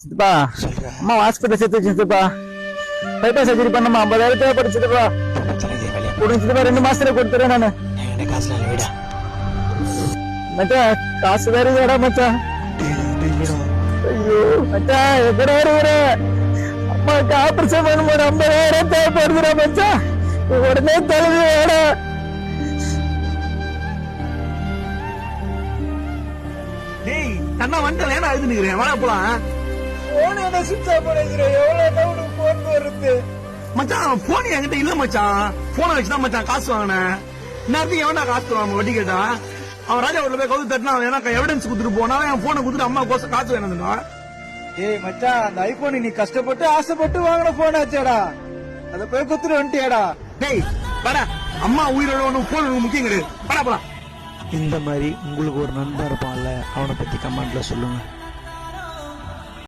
சித்தப்பா அம்மா ஹாஸ்பிட்டல் சேர்த்து வச்சு சித்தப்பா பைபாஸ் சர்ஜரி பண்ணமா 50,000 தேவைப்படுச்சுப்பா கொடுங்க சித்தப்பா 2 மாசத்துல கொடுத்துறேன் நானு மச்சான் காசு வேற வேடா மச்சான் ஐயோ மச்சான் எங்கடா வருகிற அம்மாவுக்கு ஆபரேஷன் பண்ணும்போது 50,000 தேவைப்படுதுடா மச்சான் உடனே தலைவி வேடா டேய் கண்ணா வந்துட்டல ஏன்னா அழுது நிக்கிறேன் வாடா போலாம் போன் என்ன சுவிட்ச் ஆஃப் பண்ணிக்கிறேன் எவ்வளவு உனக்கு போன் வருது மச்சான் போன் என்கிட்ட இல்ல மச்சான் போனை வச்சுதான் மச்சான் காசு வாங்கினேன் நேரத்துக்கு எவனா காசு தருவான் வட்டி கேட்டா அவன் ராஜா வீட்டுல போய் கவுத்து தட்டினா அவன் எனக்கு எவிடன்ஸ் கொடுத்துட்டு போனா என் போனை கொடுத்துட்டு அம்மா கோசம் காசு வேணும்னா ஏய் மச்சான் அந்த ஐபோன் நீ கஷ்டப்பட்டு ஆசைப்பட்டு வாங்கின போன் ஆச்சாடா அத போய் குத்துட்டு வந்துட்டியாடா டேய் வாடா அம்மா உயிரோட ஒண்ணு போன் முக்கியம் கிடையாது வாடா போலாம் இந்த மாதிரி உங்களுக்கு ஒரு நண்பன் இருப்பான்ல, அவனை பத்தி கமெண்ட்ல சொல்லுங்க.